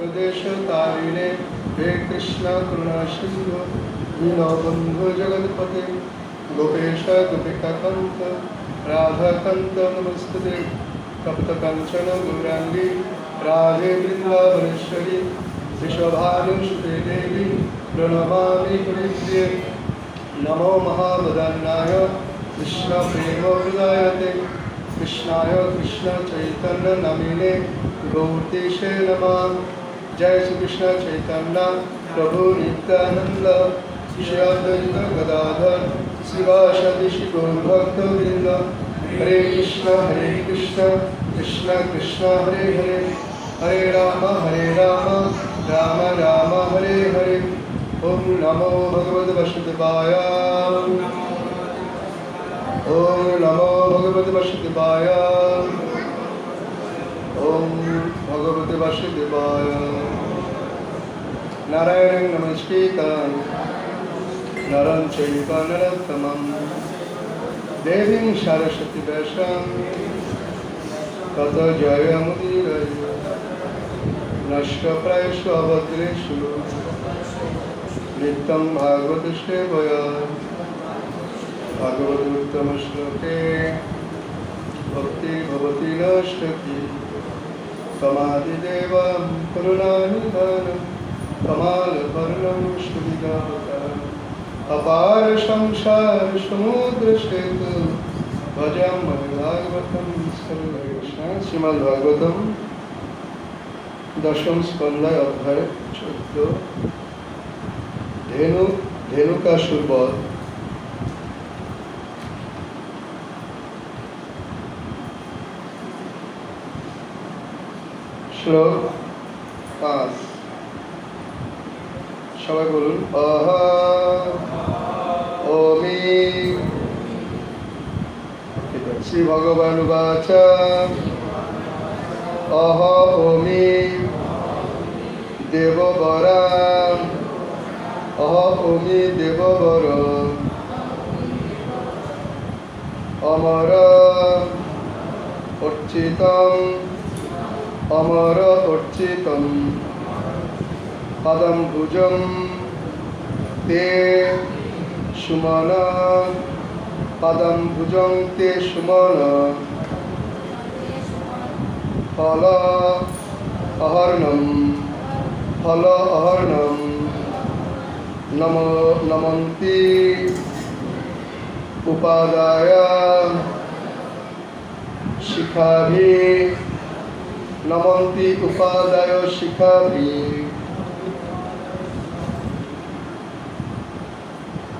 देश तारिणे हे कृष्ण करुणा सिंधु दीनबंधु जगतपते गोपेश गोपिकांत राधाकांत नमस्ते तप्त कंचन गौरांगी राधे वृंदावनेश्वरी विश्वभानुसुते देवी प्रणमामि हरिप्रिये नमो महावदन्नाय कृष्ण प्रेम हृदयते कृष्णाय कृष्ण चैतन्य नमिने गौरीशे नमः जय श्री कृष्ण चैतन्य प्रभु नित्यानंद श्री अद्वैत गदाधर शिवासादि गौरभक्तवृंद हरे कृष्ण कृष्ण कृष्ण हरे हरे हरे राम राम राम हरे हरे ओम नमो भगवते वासुदेवाय ओम नमो भगवते वासुदेवाय ओम भगवते वासुदेवाय नारायणं नमस्कृतं नरं चैव नरोत्तमं देवीं सरस्वती व्यासं ततो जयमुदीरये नष्टप्रायेषु अभद्रेषु नित्यं भागवत सेवया भागवतोत्तम श्लोके भक्ति भवति नष्टति समाधिदेवं करुणानिधानं कमालवर्णं सुविदावतारम् अपार संसार समुद्र सेतु भजामि भागवतं सर्वैषां श्रीमद् भागवतम दशम स्कंद अध्याय 14 धेनु का सुरबल श्लोक 5 সবাই বলুন অহ ওমি শ্রী ভগবান উবাচ অহ ওমি দেববরা অহ ওমি দেববর অমর অর্চিতম অমর অর্চিতম पदम भुजम ते सुमन पदम भुजं ते सुमन फल अहर्णम नम नमन्ति उपादाय शिखाभि नमन्ति उपादाय शिखाभि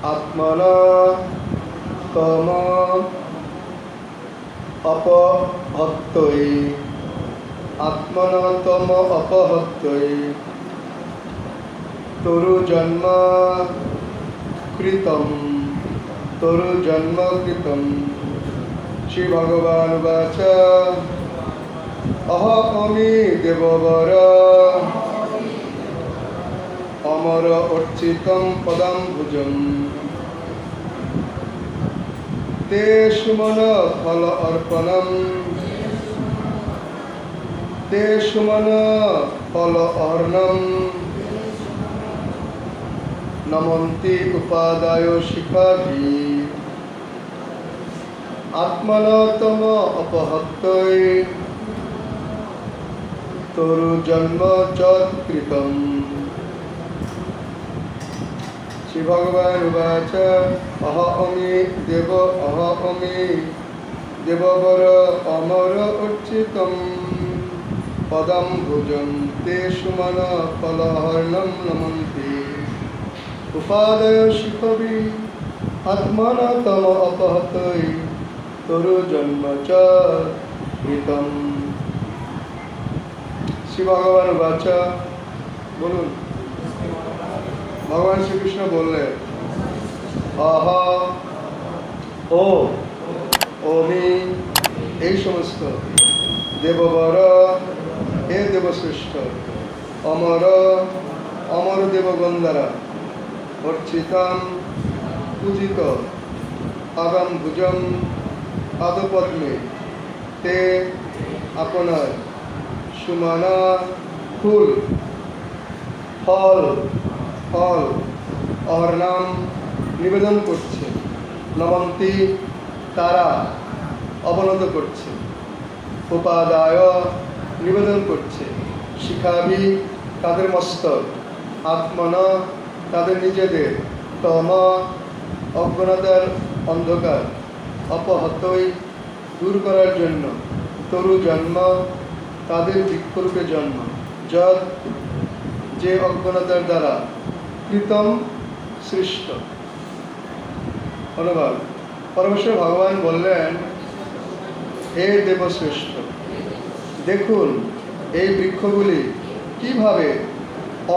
आत्मना तम अपहत्यै आत्मना तम अपहत्यै तोरु जन्म कृतं श्री भगवान उवाच अहमि देववर अमर अर्चितं पदं भुजं ते सुमन फल अर्पणं ते सुमन फल अर्णं नमन्ति उपादाय शिखाभि आत्मना तम अपहत्यै तोरु जन्म च कृतम् श्री भगवान उवाच अहमि देववर अमर अर्चितं पदं भुजं ते सुमन फलहर्णं नमन्ति उपादय शिखभि आत्मना तम अपहत्यै तोरु जन्म च कृतम् श्री भगवान उवाच बोलून भगवान श्री कृष्ण बोले अह ओ ओमी এই সমস্ত দেববর হে দেবশ্রেষ্ঠ অমর অমর দেবগণ দ্বারা অর্চিতম পূজিত পাদম ভুজম পাদপদ্মে তে আপনার সুমানা ফুল ফল ফল অহরনাম নিবেদন করছে, নমন্তি তারা অবনত করছে, উপাদায় নিবেদন করছে, শিখাবি তাদের মস্তক, আত্মন তাদের নিজেদের, তম অজ্ঞানতার অন্ধকার, অপহতই দূর করার জন্য, তরু জন্ম তাদের বৃক্ষরূপে জন্ম, যদ যে অজ্ঞানতার দ্বারা কৃতম সৃষ্ট। অনুবাদ। পরমেশ্বর ভগবান বললেন, হে দেবশ্রেষ্ঠ, দেখুন এই বৃক্ষগুলি কিভাবে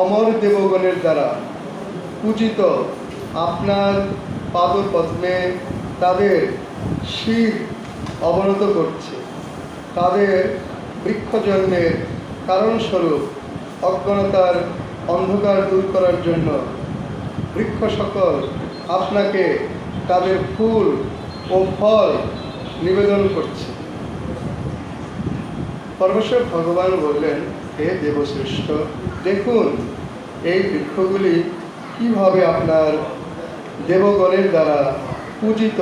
অমর দেবগণের দ্বারা পূজিত আপনার পাদপদ্মে তাদের শির অবনত করছে। তাদের বৃক্ষ জন্মের কারণস্বরূপ অজ্ঞানতার অন্ধকার দূর করার জন্য বৃক্ষ সকল আপনাকে তাদের ফুল ও ফল নিবেদন করছে। পরমেশ্বর ভগবান বললেন, হে দেবশ্রেষ্ঠ, দেখুন এই বৃক্ষগুলি কিভাবে আপনার দেবগণের দ্বারা পূজিত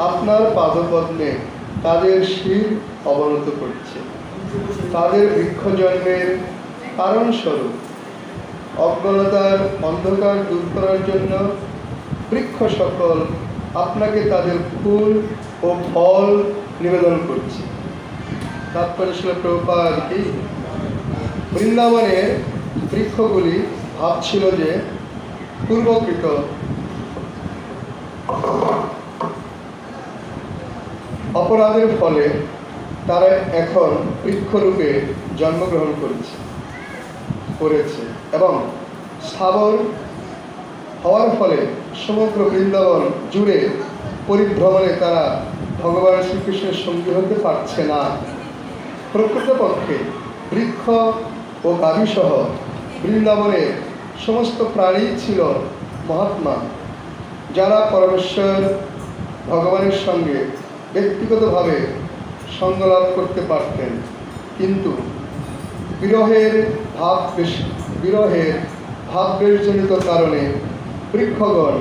আপনার পাদপদ্মে তাদের শির অবনত করছে। তাদের বৃক্ষ জন্মের কারণস্বরূপ অজ্ঞানতার অন্ধকার দূর করার জন্য বৃক্ষ সকল আপনাকে তাদের ফুল ও ফল নিবেদন করছে। তাৎপর্য ছিল প্রভুপাদ কি বৃন্দাবনের বৃক্ষগুলি ভাবছিল যে পূর্বকৃত অপরাধের ফলে তারা এখন বৃক্ষরূপে জন্মগ্রহণ করেছে এবং স্থাবর হওয়ার ফলে সমগ্র বৃন্দাবন জুড়ে পরিভ্রমণে তারা ভগবান শ্রীকৃষ্ণের সঙ্গী হতে পারছে না। প্রকৃতপক্ষে বৃক্ষ ও গাভীসহ বৃন্দাবনের সমস্ত প্রাণী ছিল মহাত্মা, যারা পরমেশ্বর ভগবানের সঙ্গে ব্যক্তিগতভাবে সঙ্গলাভ করতে পারতেন, কিন্তু বিরহের ভাববেশজনিত কারণে বৃক্ষগণ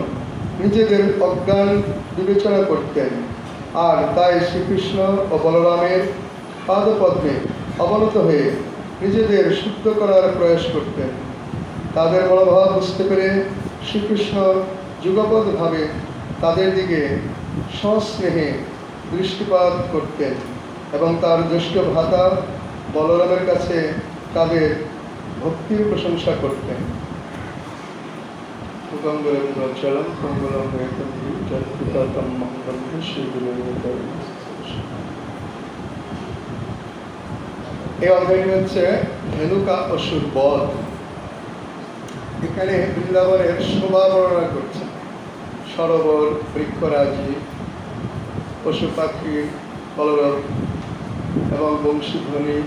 নিজেদের অজ্ঞান বিবেচনা করতেন, আর তাই শ্রীকৃষ্ণ ও বলরামের পাদপদ্মে অবনত হয়ে নিজেদের শুদ্ধ করার প্রয়াস করতেন। তাদের মনোভাব বুঝতে পেরে শ্রীকৃষ্ণ যুগপৎভাবে তাদের দিকে সস্নেহে দৃষ্টিপাত করতেন এবং তার জ্যেষ্ঠ ভ্রাতা বলরামের কাছে তাদের ভক্তির প্রশংসা করতেন। এই অধ্যায়টি হচ্ছে ধেনুকা অসুর বধ। এখানে বৃন্দাবনের শোভা বর্ণনা করছে। সরোবর, বৃক্ষরাজি, পশু পাখি কলরব এবং বংশীধ্বনি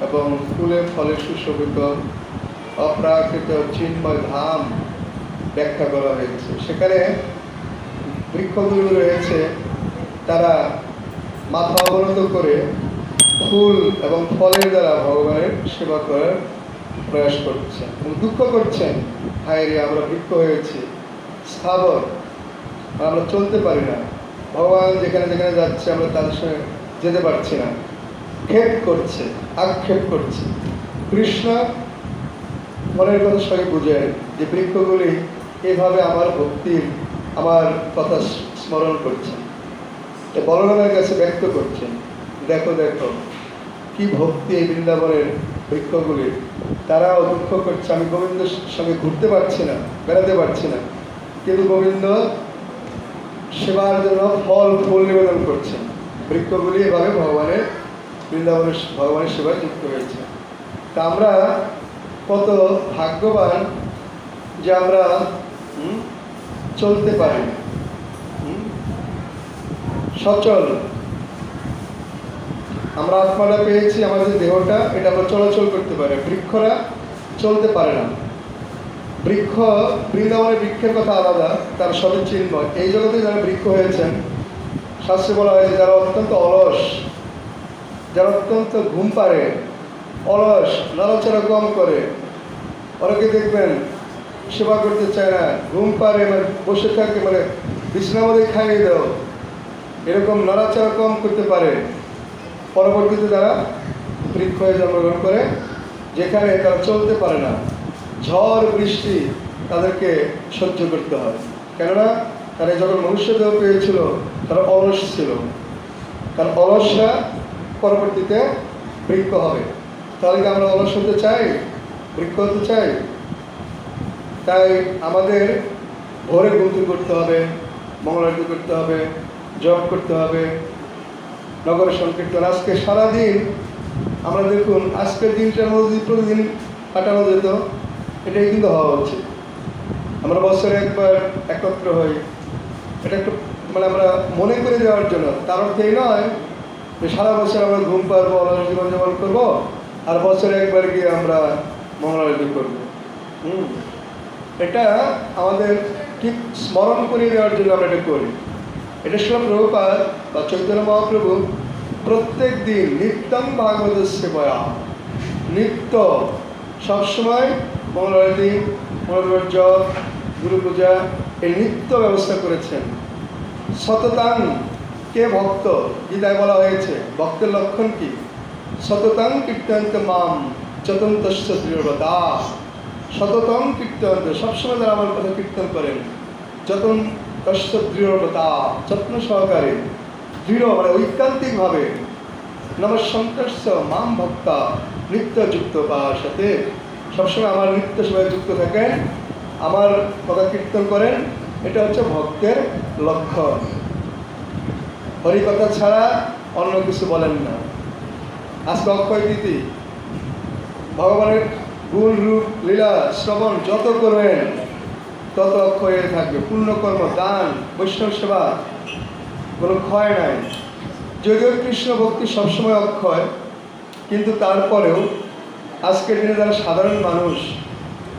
এবং ফুলে ফলে সুশোভিত অপ্রাকৃত চিন্ময় ধাম ব্যাখ্যা করা হয়েছে। সেখানে বৃক্ষগুলো রয়েছে, তারা মাথা অবনত করে ফুল এবং ফলের দ্বারা ভগবানের সেবা করার প্রয়াস করছেন এবং দুঃখ করছেন, হায় রে আমরা বৃক্ষ হয়েছি, স্থাবর, আমরা চলতে পারি না, ভগবান যেখানে যেখানে যাচ্ছে আমরা তাদের সঙ্গে যেতে পারছি না। ক্ষেপ করছে, আক্ষেপ করছে। কৃষ্ণ মনের কথা সঙ্গে বুঝেন যে বৃক্ষগুলি এইভাবে আমার ভক্তির আমার কথা স্মরণ করছেন, বলরামের কাছে ব্যক্ত করছেন, দেখো দেখো কি ভক্তি এই বৃন্দাবনের বৃক্ষগুলির। তারাও দুঃখ করছে, আমি গোবিন্দের সঙ্গে ঘুরতে পারছি না, বেড়াতে পারছি না, কিন্তু গোবিন্দ সেবার জন্য ফল ফুল নিবেদন করছেন। বৃক্ষগুলি এভাবে ভগবানের সেবায় যুক্ত হয়েছে। তা আমরা কত ভাগ্যবান যে আমরা চলতে পারি, সচল আমরা আত্মাটা পেয়েছি, আমাদের দেহটা এটা আমরা চলাচল করতে পারি। বৃক্ষরা চলতে পারে না। বৃক্ষ, বৃন্দাবনের বৃক্ষের কথা আলাদা, তার সবই চিন্ময়। এই জগতে যারা বৃক্ষ হয়েছেন, শাস্ত্রে বলা হয়েছে যারা অত্যন্ত অলস, যারা অত্যন্ত ঘুম পারে, অলস, নড়াচড়া কম করে, ওরাকে দেখবেন সেবা করতে চায় না, ঘুম পারে, মানে বসে থাকে, মানে বিছানার খাইয়ে দাও, এরকম নড়াচড়া কম করতে পারে। পরবর্তীতে তারা বৃক্ষ হয়ে জন্মগ্রহণ করে, যেখানে তারা চলতে পারে না, ঝড় বৃষ্টি তাদেরকে সহ্য করতে হয়। কেননা তারা যখন মনুষ্য দেহ পেয়েছিল তারা অলস ছিল, কারণ অলসরা পরবর্তীতে বৃক্ষ হবে। তাহলে কি আমরা অলস হতে চাই, বৃক্ষ হতে চাই? তাই আমাদের ভোরে ঘুম করতে হবে, মঙ্গলারতি করতে হবে, জপ করতে হবে, নগর সংকীর্তন। আজকে সারাদিন আমরা দেখুন, আজকের দিনটার মধ্যে যদি প্রতিদিন কাটানো যেত, এটাই কিন্তু হওয়া উচিত। আমরা বছরে একবার একত্র হই, এটা একটু মানে আমরা মনে করে দেওয়ার জন্য। তার অর্থ এই নয় যে সারা বছর আমরা ঘুম পারবো, অলস জীবনযাপন করবো, আর বছরে একবার গিয়ে আমরা মঙ্গলারতি করবো। এটা আমাদের ঠিক স্মরণ করিয়ে দেওয়ার জন্য আমরা এটা করি। এটা শিল প্রভুপাদ বা চৈতন্য মহাপ্রভু প্রত্যেক দিন নিত্যম ভাগবত সেবয়া, নিত্য সবসময় মঙ্গলারতি, মঙ্গল জপ, গুরু পূজা, এই নিত্য ব্যবস্থা করেছেন। সততাং, কে ভক্ত, গীতায় বলা হয়েছে ভক্তের লক্ষণ কি? সততাং কীর্তন্ত মাম চতন্তস্য দৃঢ়তা। সততম কীর্তন, সবসময় যারা আমার কথা কীর্তন করেন, যতন কষ্ট দৃঢ়তা, যত্ন সহকারে, দৃঢ় মানে ঐকান্তিকভাবে, নমঃসন্তস্য মাম ভক্তা নিত্যযুক্ত বা সাথে, সবসময় আমার নিত্য সেবায় যুক্ত থাকেন, আমার কথা কীর্তন করেন, এটা হচ্ছে ভক্তের লক্ষণ। হরিকথা ছাড়া অন্য কিছু বলেন না। আজকে অক্ষয় তৃতীয়া, ভগবানের গুণ রূপ লীলা শ্রবণ যত করবেন তত অক্ষয় থাকবে। পুণ্যকর্ম, দান, বৈষ্ণব সেবা, কোনো ক্ষয় নাই। যদিও কৃষ্ণ ভক্তি সবসময় অক্ষয়, কিন্তু তারপরেও আজকের দিনে যারা সাধারণ মানুষ,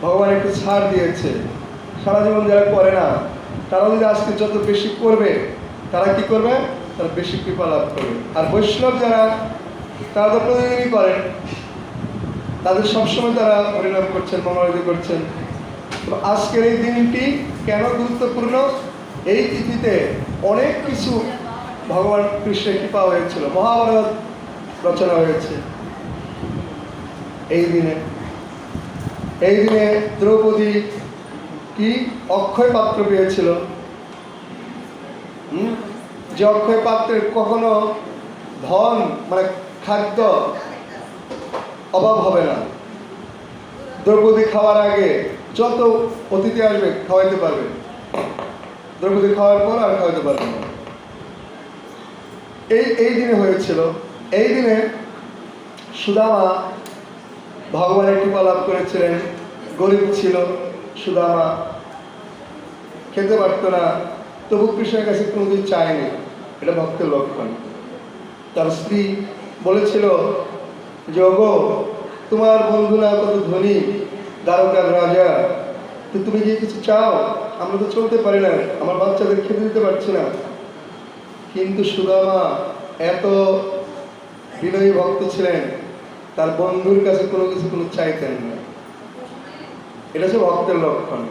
ভগবান একটু ছাড় দিয়েছে, সারা জীবন যারা করে না, তারা যদি আজকে যত বেশি করবে, তারা কি করবে? তারা বেশি কৃপা লাভ করবে। আর বৈষ্ণব যারা, তারা তো প্রতিদিনই করেন, তাদের সবসময় তারা পরিণাম করছেন, মঙ্গলারতি করছেন। আজকের এই দিনটি কেন গুরুত্বপূর্ণ? এই তিথিতে অনেক কিছু ভগবান কৃষ্ণের কৃপা হয়েছিল, মহাভারত রচনা হয়েছে এই দিনে। এই দিনে দ্রৌপদী কি অক্ষয় পাত্র পেয়েছিল, যে অক্ষয় পাত্রের কখনো ধন মানে খাদ্য অভাব হবে না। দ্রৌপদী খাওয়ার আগে যত অতিথি আসবে খাওয়াইতে পারবে, দ্রৌপদী খাওয়ার পর আর খাওয়াইতে পারবে না। এই দিনে হয়েছিল। এই দিনে সুদামা ভগবানের কৃপা লাভ করেছিলেন। গরিব ছিল সুদামা, খেতে পারত না, তবু কৃষ্ণের কাছে কোনোদিন চায়নি, এটা ভক্তের লক্ষণ। তার স্ত্রী বলেছিল যে, ওগো, তোমার বন্ধুরা কত ধনী, দ্বারকার রাজা, তো তুমি গিয়ে কিছু চাও, আমরা তো চলতে পারি না, আমার বাচ্চাদের খেতে দিতে পারছি না। কিন্তু সুদামা এত বিনয়ী ভক্ত ছিলেন, তার বন্ধুর কাছে কোনো কিছু কোনো চাইতেন না। এটা হচ্ছে ভক্তের লক্ষণ।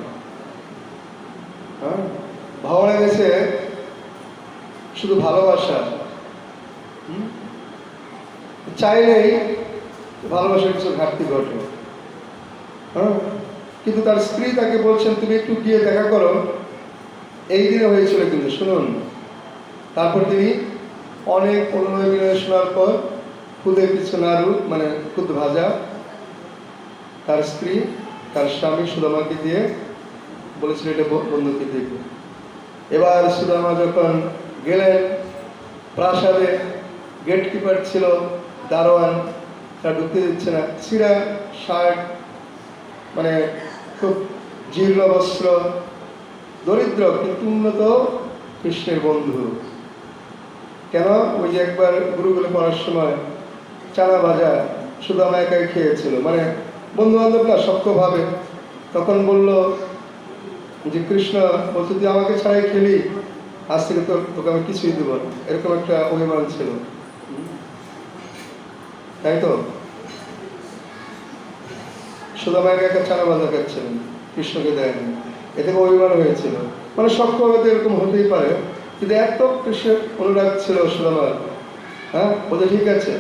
হ্যাঁ, ভগবানের কাছে শুধু ভালোবাসা, চাইলেই ভালোবাসার কিছু ঘাটতি ঘটে। হ্যাঁ, কিন্তু তার স্ত্রী তাকে বলছেন তুমি একটু গিয়ে দেখা করো। এই দিনে হয়েছিল কিন্তু, শুনুন। তারপর তিনি অনেক অনুনয় বিনয় শোনার পর খুদে কিছু নাড়ু মানে খুদ ভাজা তার স্ত্রী তার স্বামী সুদামাকে দিয়ে বলেছিল এটা বন্ধুকে দেখবে। এবার সুদামা যখন গেলেন প্রাসাদে, গেটকিপার ছিল দারোয়ান, তা ঢুকতে দিচ্ছে না। ছিঁড়া শার্ট, মানে খুব জীর্ণ বস্ত্র, দরিদ্র কিন্তু উন্নত কৃষ্ণের বন্ধু। কেন? ওই যে একবার গুরুকুলে পড়ার সময় চানা ভাজা সুদামা একাই খেয়েছিল, মানে বন্ধু বান্ধব না, সক্ষভাবে। তখন বলল যে কৃষ্ণ বলছে তুই আমাকে ছাড়াই খেলি, আজ থেকে তোকে আমি কিছুই দেবো না, এরকম একটা অভিমান ছিল, তাই তো? সুদামাকে একটা চানা বাজা খাচ্ছিলেন, কৃষ্ণকে দেয়নি, এ থেকে অভিমান হয়েছিল। মানে সক্ষম হয়তো এরকম হতেই পারে, কিন্তু এত কৃষ্ণের অনুরাগ ছিল সুদামার, হ্যাঁ বলতে ঠিক আছে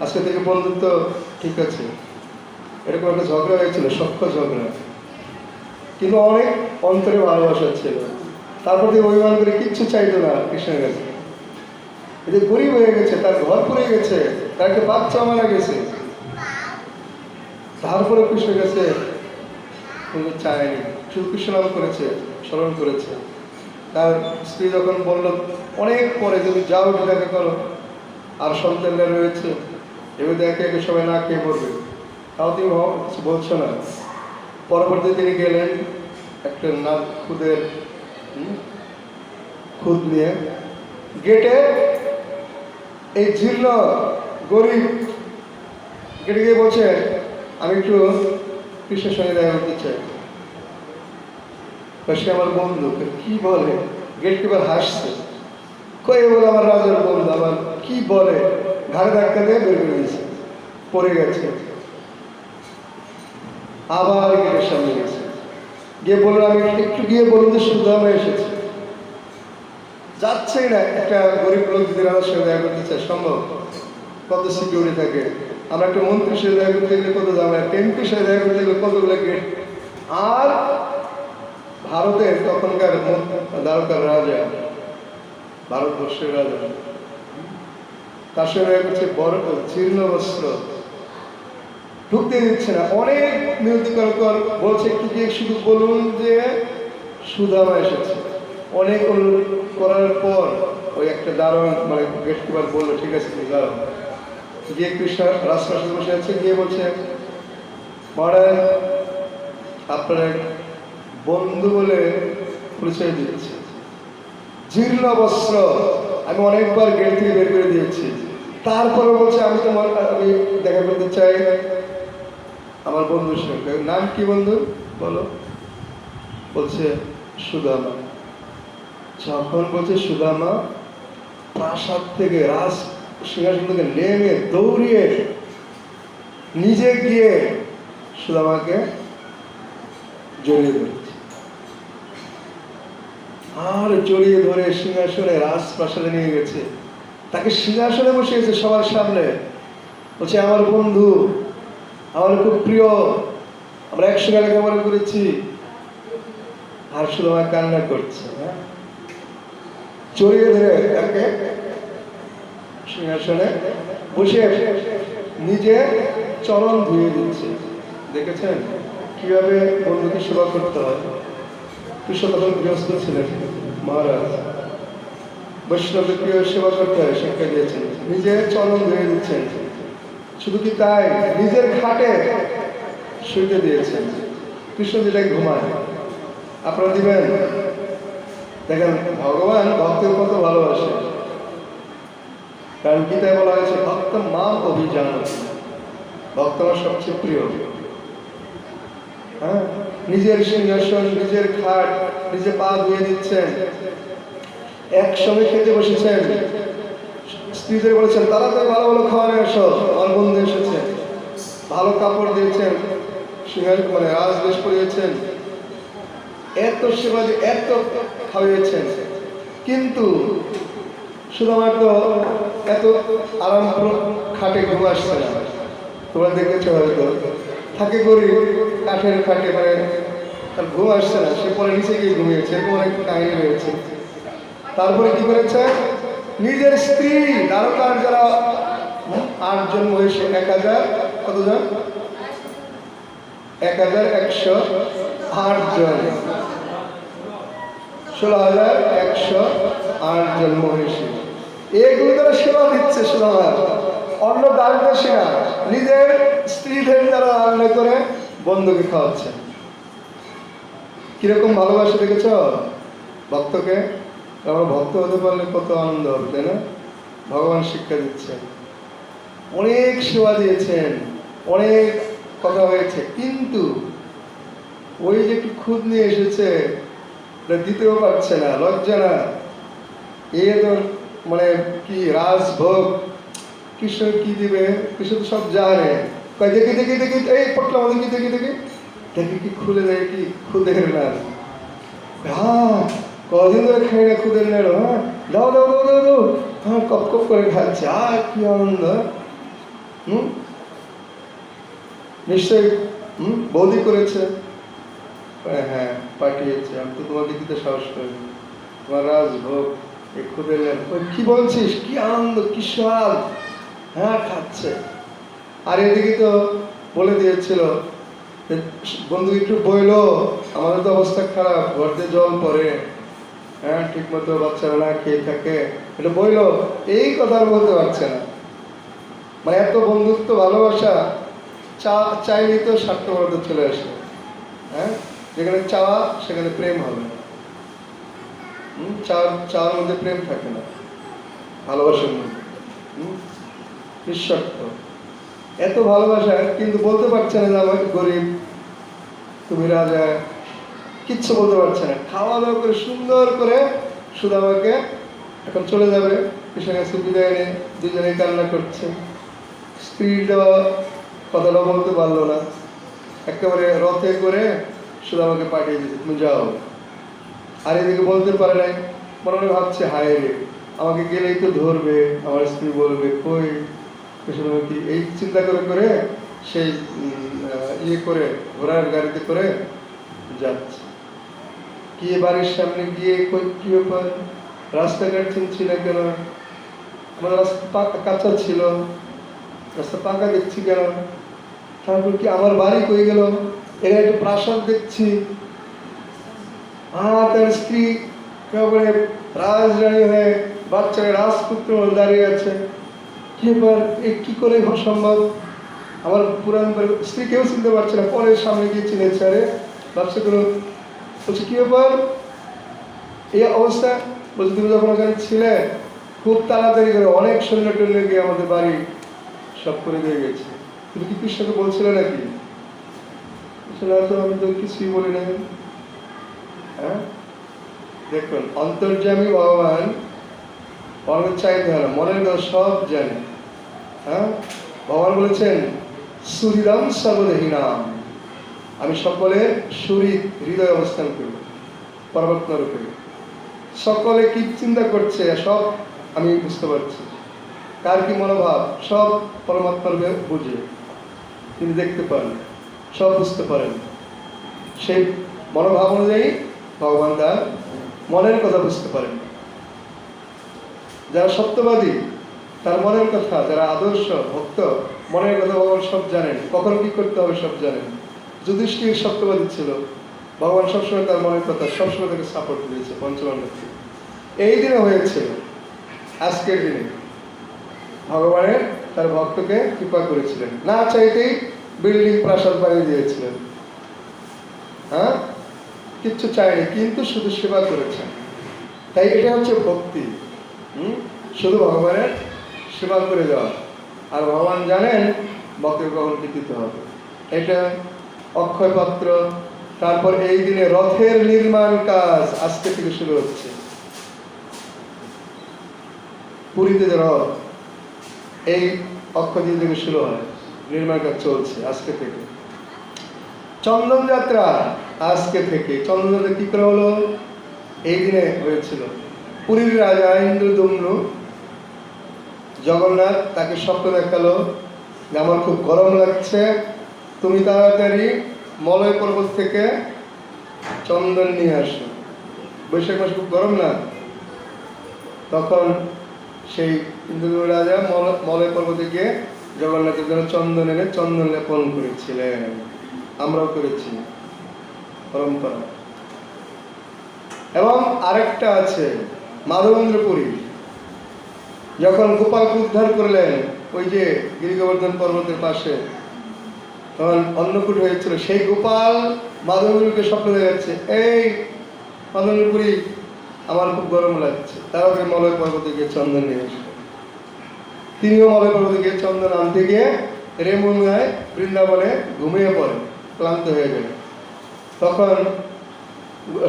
আজকে থেকে বন্ধুত্ব ঠিক আছে, এরকম একটা ঝগড়া হয়েছিল, সখ্য ঝগড়া, কিন্তু অনেক অন্তরে ভালোবাসা ছিল। তারপর থেকে অভিমান করে কিচ্ছু চাইতো না কৃষ্ণের কাছে। এতে গরিব হয়ে গেছে, তার ঘর পড়ে গেছে, তার একটা বাচ্চা মারা গেছে, তারপরে কৃষ্ণের কাছে কোনো চায়নি, শুধু কৃষ্ণ নাম করেছে, স্মরণ করেছে। তার স্ত্রী যখন বলল অনেক পরে, তুমি যাও দেখা করো, আর সন্তানরা রয়েছে, এবার একে একে সবাই না খেয়ে পড়বে, তাও তুমি কিছু বলছো না। পরবর্তী তিনি গেলেন একটা নাক খুদের খুদ নিয়ে, গেটে এই জীর্ণ গরিব গেটে গিয়ে বলছে আমি একটু কৃষ্ণের সঙ্গে দেখা করতে চাই। সে আমার বন্ধু। কি বলে? গেট কিপার হাসছে, কয়ে বলে আমার রাজার বন্ধু, আমার কি বলে, ঘাড়ে ধাক্কা দিয়ে বের করে দিয়েছে, পড়ে গেছে। আবার গেটের সামনে গেছে, গিয়ে বললো আমি একটু গিয়ে বলুন যে সুদামা এসেছে। যাচ্ছেই না। একটা গরিব লোক যদি রাজার সঙ্গে দেখা করতে চায় সম্ভব? কত সিকিউরিটি থাকে। আমরা একটা মন্ত্রীর সাথে দেখা করতে গেলে কত দাম, একটা এমপির সাথে দেখা করতে গেলে কতগুলো গেট। আর ভারতের তখনকার দ্বারকার রাজা, ভারতবর্ষের রাজা, তার সঙ্গে দেখা করছে বড় জীর্ণ বস্ত্র, ঢুকতে দিচ্ছে না। অনেক মিনতি কর বলছে একটু গিয়ে শুধু বলুন যে সুদামা এসেছে। অনেক অনুরোধ করার পর ওই একটা দারোয়ান মানে গেট কিপার বললো ঠিক আছে তুমি যাও। গিয়ে কৃষ্ণ রাজপ্রাসাদে বসে আছে, গিয়ে বলছে মহারাজ আপনার বন্ধু বলে পরিচয় দিচ্ছে, জীর্ণ বস্ত্র, আমি অনেকবার গেট থেকে বের করে দিয়েছি, তারপরে বলছে আমি দেখা করতে চাই আমার বন্ধুর সঙ্গে। নাম কি বন্ধু বলো? বলছে সুদামা। যখন বলছে সুদামা, প্রাসাদ থেকে রাজ সিংহাসন থেকে নেমে দৌড়িয়ে নিজে গিয়ে সুদামাকে জড়িয়ে ধরেছে, আর জড়িয়ে ধরে সিংহাসনে রাজপ্রাসাদে নিয়ে গেছে, তাকে সিংহাসনে বসিয়েছে সবার সামনে। বলছে আমার বন্ধু, আমার খুব প্রিয়, আমরা একসঙ্গে লেখাপড়া করেছি। আর শুধু আমার কান্না করছে, জড়িয়ে ধরে তাকে সিংহাসনে বসে নিজে চরণ ধুয়ে দিচ্ছে। দেখেছেন কিভাবে বন্ধুকে সেবা করতে হয়? কৃষ্ণ তখন গৃহস্থ ছিলেন, মহারাজ বৈষ্ণবকে কিভাবে সেবা করতে হয় শিক্ষা দিয়েছেন, নিজে চরণ ধুয়ে দিচ্ছেন। শুধু কি তাই, নিজের খাটে শুইতে দিয়েছেন। কৃষ্ণ যেটাই ঘুমায় আপনারা দিবেন? দেখেন ভগবান ভক্তের কত ভালোবাসে, কারণ গীতায় বলা হয়েছে ভক্ত মা অভিযান, ভক্ত আমার সবচেয়ে প্রিয়। হ্যাঁ, নিজের সিংহাসন, নিজের খাট, নিজে পা ধুয়ে দিচ্ছেন, একসঙ্গে খেতে বসেছেন, স্ত্রীদের বলেছেন তাড়াতাড়ি ভালো ভালো খাওয়া নিয়ে এসো, আমার বন্ধু এসেছে, ভালো কাপড় দিয়েছেন, সিংহাসন মানে রাজবেশ পরিয়েছেন, এত সেবা এত খাওয়িয়েছেন। কিন্তু শুধুমাত্র এত আরাম খাটে ঘুম আসছে না। তোমরা দেখেছো হয়তো, থাকে গরিব কাঠের খাটে, মানে তার ঘুম আসছে না, সে পরে নিচে গিয়ে ঘুমিয়েছে, এরকম অনেক কাহিনী রয়েছে। তারপরে কি করেছে, নিজের স্ত্রী দ্বারকার যারা 8 জন মহিষী, 1000 কতজন, 1108 জন, 16,108 জন মহিষী, এগুলো তারা সেবা দিচ্ছে। শুধু অন্য দারিদ্রসী না, নিজের স্ত্রীদের দ্বারা রান্না করে বন্ধুকে খাওয়াচ্ছে। কিরকম ভালোবাসা দেখেছ ভক্তকে? আমরা ভক্ত হতে পারলে কত আনন্দ হবে, তাই না? ভগবান শিক্ষা দিচ্ছেন, অনেক সেবা দিয়েছেন, অনেক কথা হয়েছে, কিন্তু ওই যে একটু খুদ নিয়ে এসেছে, দিতেও পারছে না, লজ্জা না, এ তো মানে কি রাজভোগ, কৃষ্ণ কি দিবে, কৃষ্ণ তো সব জানে, কয় দেখি দেখি দেখি, এই পটলা আমাদের কি দেখি দেখি দেখি কি খুলে দেয় কি খুদের নাড়ু। হ্যাঁ, কদিন ধরে খাই না খুদের নাড়ু। হ্যাঁ, দাও দাও দাও দাও দাও। হ্যাঁ, কপ কপ করে খাচ্ছে, আর কি আনন্দ। নিশ্চয়ই বৌদি করেছে। হ্যাঁ, পাঠিয়েছে, আমি তো তোমাকে দিতে সাহস করিনি। তোমার রাজভোগ এই খুদের নাড়ু। কি বলছিস, কি আনন্দ, কি স্বাদ। হ্যাঁ, খাচ্ছে। আর এদিকে তো বলে দিয়েছিল, বন্ধু একটু বইলো, আমাদের তো অবস্থা খারাপ, ঘর দিয়ে জল পড়ে, হ্যাঁ, ঠিক মতো বাচ্চারা না খেয়ে থাকে, এটা বইলো। এই কথা আর বলতে পারছে না। মানে এত বন্ধুত্ব, ভালোবাসা, চাইলেই তো স্বার্থপরতা চলে আসে। হ্যাঁ, যেখানে চাওয়া সেখানে প্রেম হবে না। চাওয়ার মধ্যে প্রেম থাকে না, ভালোবাসার মধ্যে নিঃস্বার্থ। এত ভালোবাসা, কিন্তু বলতে পারছে না যে আমাকে গরিব, তুমি রাজা, কিচ্ছু বলতে পারছে না। খাওয়া দাওয়া করে সুন্দর করে শুধু আমাকে এখন চলে যাবে, এসে গেছে, বিদায় নিয়ে দুজনে কান্না করছে। স্ত্রীটা কথাটা বলতে পারলো না, একেবারে রথে করে শুধু আমাকে পাঠিয়ে দিচ্ছে, তুমি যাও। আর এদিকে বলতে পারে নাই, মনে মনে ভাবছে, হায় রে, আমাকে গেলেই তো ধরবে, আমার স্ত্রী বলবে কই, কি, এই চিন্তা করে করে সেই ইয়ে করে ঘোড়ার গাড়িতে করে যাচ্ছে। কি বাড়ির সামনে গিয়ে কি ব্যাপার, রাস্তাঘাট চিনছি না কেন, আমার রাস্তা কাঁচা ছিল, রাস্তা পাকা দেখছি কেন, তারপর কি আমার বাড়ি কই গেল, এখানে একটা প্রাসাদ দেখছি, তার স্ত্রী একেবারে রাজরানী হয়ে বাচ্চারা রাজপুত্র দাঁড়িয়ে আছে। কি ব্যাপার, কি করে সম্ভব, আমার পুরান স্ত্রী কেউ চিনতে পারছে না, পরে সামনে গিয়ে চিনেছে। আরে বাচ্চাগুলো বলছে, কি ব্যাপার, এই অবস্থা। বলছে, তুমি যখন ওখানে ছিলে খুব তাড়াতাড়ি করে অনেক সৈন্য টৈন্য গিয়ে আমাদের বাড়ি সব করে দিয়ে গেছে, তুমি কি কৃষ্ণকে বলছিলে নাকি? তো আমি তো কিছুই বলি না। হ্যাঁ, দেখুন, অন্তর্যামী ভগবান অনেক চাইতে হয় না, মনের কথা সব জানে। হ্যাঁ, ভগবান বলেছেন, সুহৃদম সর্বদেহিনাম, আমি সকলের শরীর হৃদয় অবস্থান করি, পরমাত্মা রূপে। সকলে কি চিন্তা করছে সব আমি বুঝতে পারছি, কার কি মনোভাব সব পরমাত্মা রূপে বুঝে, তিনি দেখতে পারেন, সব বুঝতে পারেন। সেই মনোভাব অনুযায়ী ভগবান তার মনের কথা বুঝতে পারেন। যারা সত্যবাদী তার মনের কথা, যারা আদর্শ ভক্ত মনের কথা ভগবান সব জানেন, কখন কি করতে হবে সব জানেন। যুধিষ্ঠির সত্যবাদী ছিল, ভগবান সবসময় তার মনের কথা সবসময় তাকে সাপোর্ট দিয়েছে। পঞ্চপাণ্ডবকে এই দিনে হয়েছে, আজকের দিনে ভগবানের তার ভক্তকে কৃপা করেছিলেন, না চাইতেই বিল্ডিং প্রাসাদ বানিয়ে দিয়েছিলেন। হ্যাঁ, কিচ্ছু চায়নি, কিন্তু শুধু সেবা করেছেন। তাই এটা হচ্ছে ভক্তি, শুধু ভগবানের সেবা করে যাওয়া। আর ভগবান জানেন ভক্তের কখন কি দিতে হবে। এটা অক্ষয় পাত্র। তারপর এই দিনে রথের নির্মাণ কাজ আজকে থেকে শুরু হচ্ছে। পুরীতে যে রথ, এই অক্ষয় দিন থেকে শুরু হয়, নির্মাণ কাজ চলছে আজকে থেকে। চন্দন যাত্রা আজকে থেকে। চন্দন যাত্রা কি করে হলো? এই দিনে হয়েছিল। পুরীর রাজা ইন্দ্রদম্নু, জগন্নাথ তাকে স্বপ্ন দেখালো যে আমার খুব গরম লাগছে, তুমি তাড়াতাড়ি মলয় পর্বত থেকে চন্দন নিয়ে আসো। বৈশাখ মাসে খুব গরম না? তখন সেই ইন্দ্রদম্নু রাজা মলয় পর্বতে গিয়ে জগন্নাথের জন্য চন্দন এনে চন্দন লেপন করেছিলেন। আমরাও করেছি, পরম্পরা। এবং আরেকটা আছে, মাধবেন্দ্রপুরী যখন গোপালকে উদ্ধার করলেন ওই যে গিরি গোবর্ধন পর্বতের পাশে, তখন অন্নকূট হয়েছিল। সেই গোপাল মাধবেন্দ্রকে স্বপ্ন দেখাচ্ছে, এই মাধবেন্দ্রপুরী আমার খুব গরম লাগছে, তাড়াতাড়ি মলয় পর্বতে গিয়ে চন্দন নিয়ে আসবে। তিনিও মলয় পর্বতে গিয়ে চন্দন আনতে গিয়ে রেমুনায় বৃন্দাবনে ঘুমিয়ে পড়ে, ক্লান্ত হয়ে গেল। তখন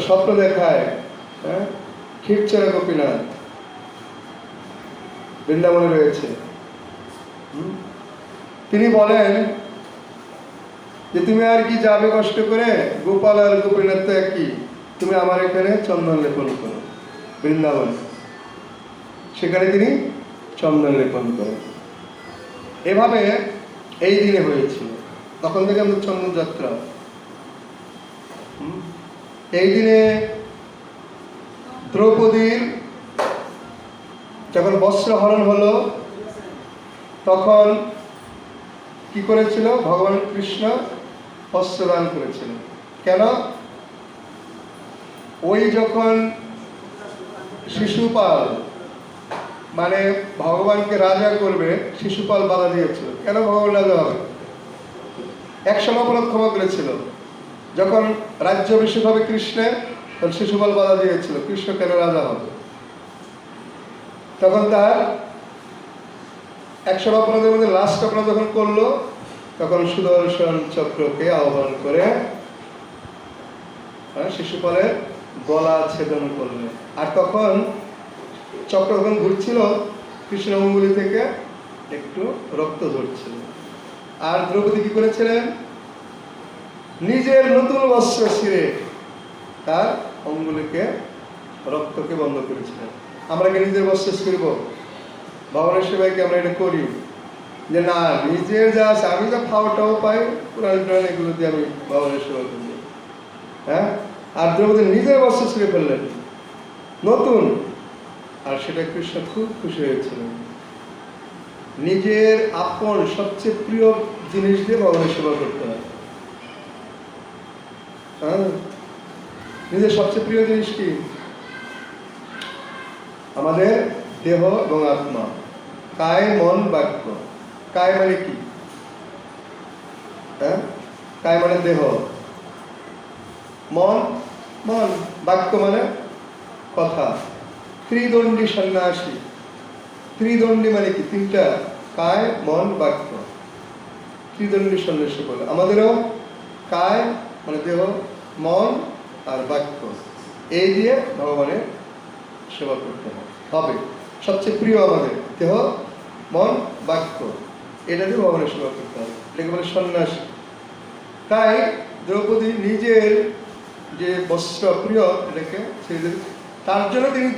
স্বপ্ন দেখায় ক্ষীরচোরা গোপীনাথ বৃন্দাবনে রয়েছে। তিনি বলেন যে তুমি আর কি যাবে কষ্ট করে, গোপাল আর গোপীনাথ তো একই, তুমি আমার এখানে চন্দন লেপন করো বৃন্দাবন। সেখানে তিনি চন্দন লেপন করেন। এভাবে এই দিনে হয়েছিল। তখন থেকে আমাদের চন্দন যাত্রা। এই দিনে দ্রৌপদীর যখন বস্ত্র হরণ হলো, তখন কি করেছিল? ভগবান কৃষ্ণ বস্ত্রদান করেছিল। কেন? ওই যখন শিশুপাল মানে ভগবানকে রাজা করবে, শিশুপাল বাধা দিয়েছিল। কেন ভগবান রাজা হবে? এক সময় অপরাধ ক্ষমা করেছিল। যখন রাজ্যাভিষেক হবে কৃষ্ণের, তখন শিশুপাল বাধা দিয়েছিল কৃষ্ণ কেন রাজা হবে। তখন তার 100 অপরাধের মধ্যে লাস্ট অপরাধ যখন করলো, তখন সুদর্শন চক্রকে আহ্বান করে শিশুপালের গলা ছেদন করলেন। আর তখন চক্র যখন ঘুরছিল, কৃষ্ণ অঙ্গুলি থেকে একটু রক্ত ঝরছিল। আর দ্রৌপদী কি করেছিলেন? নিজের নতুন বস্ত্র ছিঁড়ে তার অঙ্গুলিকে রক্তকে বন্ধ করেছিলেন। আমরা কি নিজের বস্ত্র ছিঁড়ব? ভগবানের সেবায় কি আমরা এটা করি? যে না, নিজের যা আছে, আমি যা খাওয়াটাও পাই, পুরাণ এগুলো দিয়ে আমি ভগবানের সেবা করি। হ্যাঁ? আর দ্রৌপদী নিজের বস্ত্র ছিঁড়ে ফেললেন নতুন, আর সেটা কৃষ্ণ খুব খুশি হয়েছিলেন। নিজের আপন সবচেয়ে প্রিয় জিনিস দিয়ে ভগবানের সেবা করতে হয়। হ্যাঁ, নিজের সবচেয়ে প্রিয় জিনিস কি? আমাদের দেহ এবং আত্মা, কায় মন বাক্য। কায় মানে কি? হ্যাঁ, কায় মানে দেহ, মন মন, বাক্য মানে কথা। ত্রিদণ্ডী সন্ন্যাসী। ত্রিদণ্ডী মানে কি? তিনটা, কায় মন বাক্য। ত্রিদণ্ডী সন্ন্যাসী বলে। আমাদেরও কায় মানে দেহ, মন আর বাক্য, এই দিয়ে ভগবানের সেবা করতে হবে। সবচেয়ে প্রিয় আমাদের দেহ, মন, বাক্য, এটা দিয়ে ভগবানের সেবা করতে হবে। এটাকে বলে সন্ন্যাসী। তাই দ্রৌপদী নিজের যে বস্ত্র প্রিয়, এটাকে ছেড়ে দিল। তার জন্য তিনি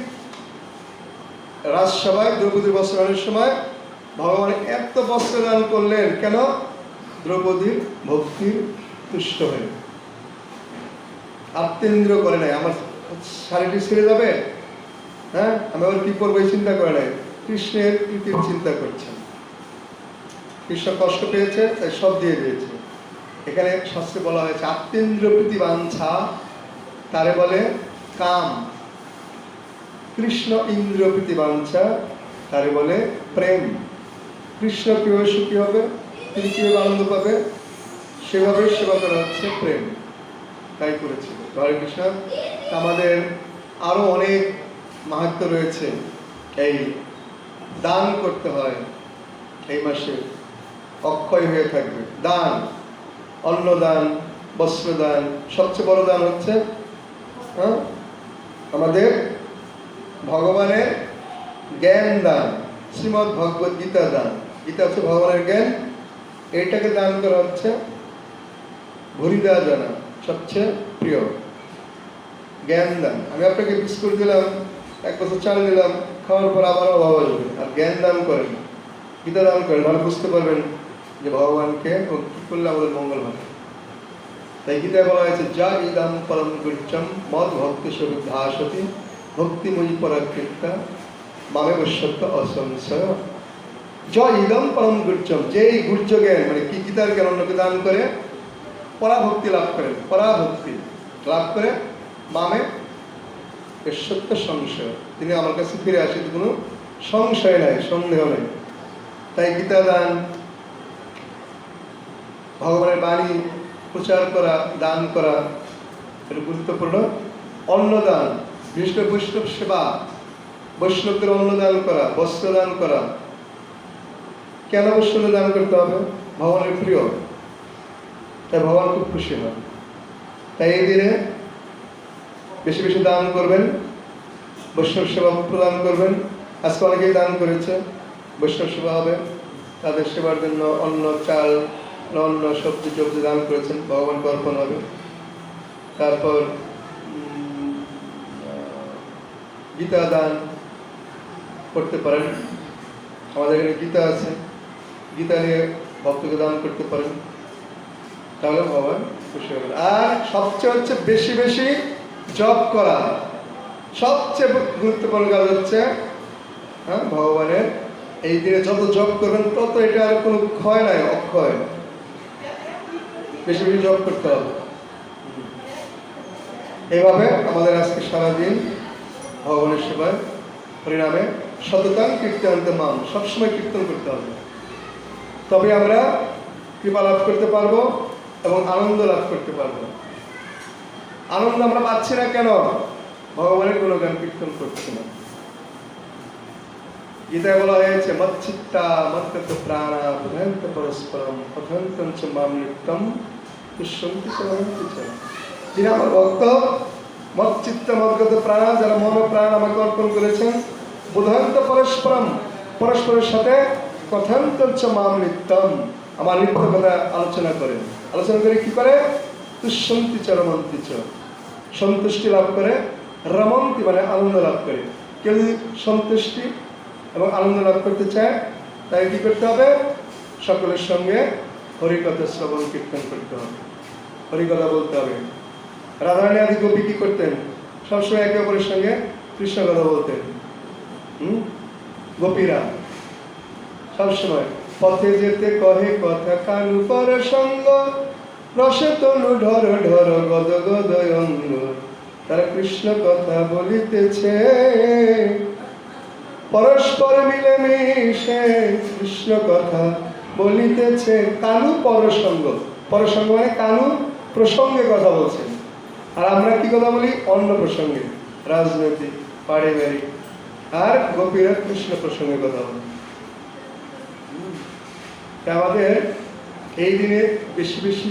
রাজসভায় দ্রৌপদীর বস্ত্রদানের সময় ভগবান এত বস্ত্র দান করলেন। কেন? দ্রৌপদীর ভক্তির তুষ্ট হয়ে। আত্মেন্দ্র করে নাই, আমার শাড়িটি ছেড়ে যাবে, হ্যাঁ, আমি আবার কি করবো এই চিন্তা করে নাই, কৃষ্ণের প্রীতির চিন্তা করছেন। কৃষ্ণ কষ্ট পেয়েছে, তাই সব দিয়ে দিয়েছে। এখানে শাস্ত্রে বলা হয়েছে আত্মেন্দ্র প্রীতি বাঞ্ছা, তারে বলে কাম। কৃষ্ণ ইন্দ্র প্রীতি বাঞ্ছা, তারে বলে প্রেম। কৃষ্ণ কিভাবে সুখী হবে, তিনি কিভাবে আনন্দ পাবে, সেভাবে সেবা করা হচ্ছে প্রেম। তাই করেছিল। হরে কৃষ্ণ। আমাদের আরো অনেক মাহাত্ম্য রয়েছে। এই দান করতে হয়, এই মাসে অক্ষয় হয়ে থাকবে। দান, অন্নদান, বস্ত্রদান, সবচেয়ে বড় দান হচ্ছে আমাদের ভগবানের জ্ঞান দান, শ্রীমদ্ ভগবদ গীতা দান। গীতা হচ্ছে ভগবানের জ্ঞান, এইটাকে দান করা হচ্ছে ভরিদা জানা, সবচেয়ে প্রিয় জ্ঞান দান। আমি আপনাকে বিস্কুট দিলাম, 1 বছর চাল দিলাম, খাওয়ার পর আবার অভাব আসবে। আর জ্ঞান দান করেন, গীতা দান করেন, ভালো বুঝতে পারবেন যে ভগবানকে কি করলে আমাদের মঙ্গল হবে। তাই গীতায় বলা হয়েছে যা ইদম পরম গুচ্ছম মদ ভক্তি সুবিধাসতি ভক্তিময়ী পরাকৃতা মামে বৈশ্বত্য অসংশয়। জয় ইদম পরম গুচ্ছম, যেই গুচ্ছ জ্ঞান মানে কি গীতার জ্ঞান অন্যকে দান করে পরাভক্তি লাভ করেন, পরাভক্তি লাভ করে মামে বৈশ্বত্য সংশয়, তিনি আমার কাছে ফিরে আসে, কোনো সংশয় নাই, সন্দেহ নেই। তাই গীতা দান, ভগবানের বাণী প্রচার করা, দান করা, এটা গুরুত্বপূর্ণ। অন্নদান, বিশেষ করে বৈষ্ণব সেবা, বৈষ্ণবদের অন্নদান করা, বস্ত্র দান করা। কেন বৈষ্ণব দান করতে হবে? ভগবানের প্রিয়, তাই ভগবান খুব খুশি হয়। তাই এই দিনে বেশি বেশি দান করবেন, বৈষ্ণব সেবা প্রদান করবেন। আজকে অনেকেই দান করেছে, বৈষ্ণব সেবা হবে, তাদের সেবার জন্য অন্ন চাল অন্য সবজি টবজি দান করেছেন, ভগবানকে অর্পণ হবে। তারপর গীতা দান করতে পারেন, আমাদের এখানে গীতা আছে, গীতা নিয়ে ভক্তকে দান করতে পারেন, তাহলে ভগবান খুশি হবেন। আর সবচেয়ে হচ্ছে বেশি বেশি জপ করা, সবচেয়ে গুরুত্বপূর্ণ কাজ হচ্ছে ভগবানের এই দিনে যত জপ করবেন তত এটা আর কোনো ক্ষয় নাই, অক্ষয়। বেশি বেশি জপ করতে হবে। এইভাবে আমাদের আজকে সারাদিন ভগবানের সেবায় পরিণামে সততাং কীর্তনতে মান, সবসময় কীর্তন করতে হবে, তবে আমরা কৃপা লাভ করতে পারবো এবং আনন্দ লাভ করতে পারবো। আনন্দ আমরা পাচ্ছি না কেন? ভগবানের গুণগান কীর্তন করছি না। গীতায় বলা হয়েছে মচ্চিত্তা মত্তত প্রাণা বুধন্ত পরস্পরম পঠন্তম চ মাম নিত্যম তুষ্যন্তি চ রমন্তি চ। যিনি আমার ভক্ত, মচ্চিত্ত মদ্গত প্রাণা, যারা মন প্রাণ আমাকে অর্পণ করেছেন, বুধন্ত পরস্পরম, পরস্পরের সাথে কথন্তম চ মাম নিত্যম, আমার নিত্য কথা আলোচনা করে। আলোচনা করে কি করে? তুষ্যন্তি চ রমন্তি চ, সন্তুষ্টি লাভ করে, রমন্তি মানে আনন্দ লাভ করে। কেউ যদি সন্তুষ্টি এবং আনন্দ লাভ করতে চায় তাই কি করতে হবে? সকলের সঙ্গে হরিকথা শ্রবণ কীর্তন করতে হবে, হরিকথা বলতে হবে। রাধারানী আদি গোপী কি করতেন? সবসময় একে অপরের সঙ্গে কৃষ্ণ কথা বলতেন। গোপীরা সবসময় পথে যেতে কহে কথা কানু পর সঙ্গ, রসে তনু ঢর ঢর গদ গদ অঙ্গ, তারা কৃষ্ণ কথা বলিতেছে, পরস্পর মিলে মিশে কৃষ্ণ কথা বলিতেছে। কানু পরসঙ্গ, পরসঙ্গ মানে কানু প্রসঙ্গে কথা বলছেন। আর আমরা কি কথা বলি? অন্য প্রসঙ্গে, রাজনৈতিক, পারিবারিক। আর গোপীরা কৃষ্ণ প্রসঙ্গে কথা বলে। আমাদের এই দিনে বেশি বেশি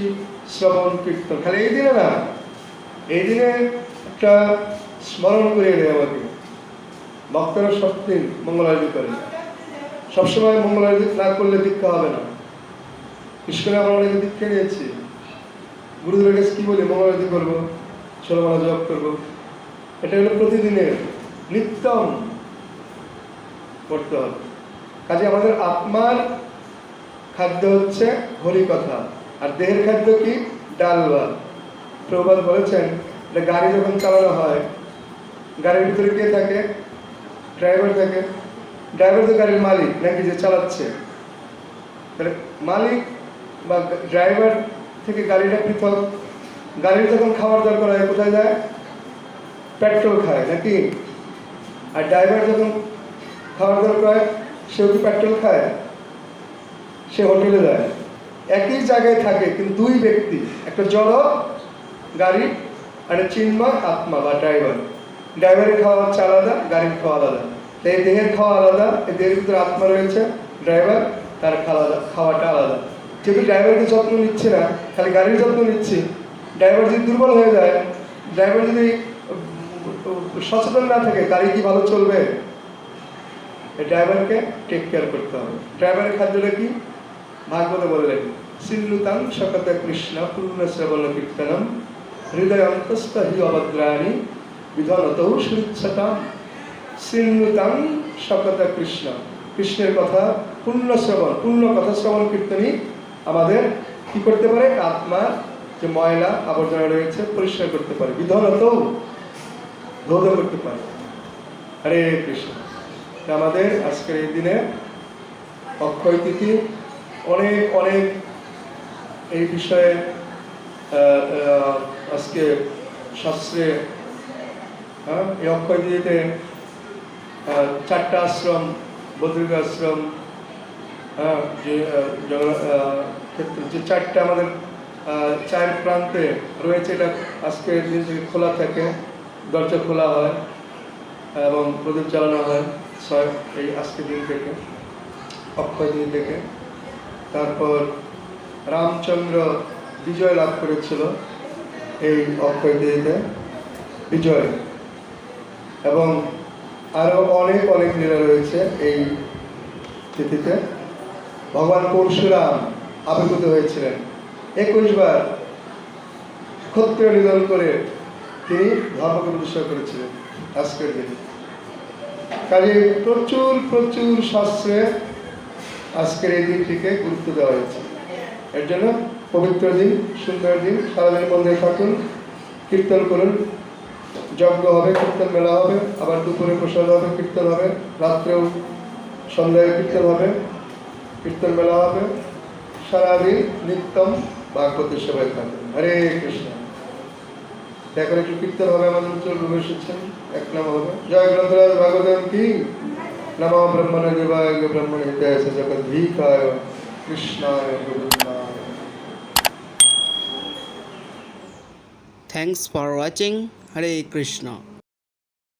শ্রবণ কীর্তন, খালি এই দিনে না, এই দিনে একটা স্মরণ করে দেয় আমাকে। ভক্তরা সবদিন মঙ্গলারতি করেন, সবসময় মঙ্গলারতি না করলে দীক্ষা হবে না। ইস্কনে আমরা অনেকে দীক্ষা নিয়েছি, গুরুদেবের কাছে কি বলি? মঙ্গলারতি করবো, 16 মালা জপ করবো। এটা হলো প্রতিদিনের, নিত্যম করতে হবে। কাজে আমাদের আত্মার খাদ্য হচ্ছে হরিকথা, আর দেহের খাদ্য কি? ডাল ভাত। প্রভুপাদ বলেছেন, গাড়ি যখন চালানো হয়, গাড়ির ভিতরে কে থাকে? ড্রাইভার থাকে। ড্রাইভার তো গাড়ির মালিক নাকি, যে চালাচ্ছে। তাহলে মালিক বা ড্রাইভার থেকে গাড়িটা পৃথক। গাড়ির যখন খাওয়ার দরকার হয় কোথায় যায়? পেট্রোল খায় নাকি? আর ড্রাইভার যখন খাওয়ার দরকার হয় সেও কি পেট্রোল খায়? সে হোটেলে যায়। একই জায়গায় থাকে কিন্তু দুই ব্যক্তি, একটা জড় গাড়ি আর একটা চিন্ময় আত্মা বা ড্রাইভার। ড্রাইভারের খাওয়া হচ্ছে আলাদা, গাড়ির খাওয়া আলাদা। তাই এই দেহের খাওয়া আলাদা, এই দেহের ভিতরে আত্মা রয়েছে, ড্রাইভার, তার খাওয়াটা আলাদা। যেহেতু ড্রাইভারকে যত্ন নিচ্ছে না, খালি গাড়ির যত্ন নিচ্ছি, ড্রাইভার যদি দুর্বল হয়ে যায়, ড্রাইভার যদি সচেতন না থাকে, গাড়ি কি ভালো চলবে? এই ড্রাইভারকে টেক কেয়ার করতে হবে। ড্রাইভারের খাদ্যটা কি? ভাগবতে বললেন, সিল্লুতাং সকত কৃষ্ণ পূর্ণ শ্রবণ কীর্তনম হৃদয় অন্তস্থ হি অভদ্রাণী বিধনতৌ সুচ্ছতাম। সিল্লুতাং সকত কৃষ্ণ, কৃষ্ণের কথা পূর্ণ শ্রবণ, পূর্ণ কথা শ্রবণ কীর্তনই আমাদের কি করতে পারে? আত্মার যে ময়লা আবর্জনা রয়েছে পরিষ্কার করতে পারে, বিধনতৌ রোধ করতে পারে। হরে কৃষ্ণ। আমাদের আজকের এই দিনে অক্ষয় তিথি, অনেক অনেক এই বিষয়ে আজকে শাস্ত্রে এই অক্ষয় তিথিতে 4টা আশ্রম, বদ্রিক আশ্রম, যে ক্ষেত্রে যে 4টা আমাদের 4 প্রান্তে রয়েছে, এটা আজকের দিন থেকে খোলা থাকে, দরজা খোলা হয় এবং প্রদীপ জ্বালানো হয় এই আজকের দিন থেকে, অক্ষয় দিন থেকে। তারপর রামচন্দ্র বিজয় লাভ করেছিল এই অক্ষয় তিথিতে, বিজয়, এবং আরও অনেক অনেক লীলা রয়েছে এই তিথিতে। ভগবান পরশুরাম আবির্ভূত হয়েছিলেন। 21 বার ক্ষত্রিয় নিধন করে তিনি ধর্মকে প্রতিষ্ঠা করেছিলেন আজকের দিনে। কাজে প্রচুর প্রচুর শাস্ত্রে আজকের এই দিনটিকে গুরুত্ব দেওয়া হয়েছে। এর জন্য পবিত্র দিন, সুন্দর দিন, সারাদিন মন্দিরে থাকুন, কীর্তন করুন, যজ্ঞ হবে, কীর্তন মেলা হবে, আবার দুপুরে প্রসাদ হবে, কীর্তন হবে, রাত্রেও সন্ধ্যায় কীর্তন হবে, কীর্তন মেলা হবে, সারাদিন নিত্যম ভাগবতের সেবায় থাকুন। হরে কৃষ্ণ। এখন একটু কীর্তন হবে, আমাদের উজ্জ্বল রূপে এসেছেন, এক নাম হবে জয় গ্রন্থরাজ ভাগবতম কি নমো ব্রহ্মণে দেবায় ব্রহ্মণে হিতায় জগদ্ভীকায় কৃষ্ণায় গোবিন্দায়। Thanks for watching. Hare Krishna.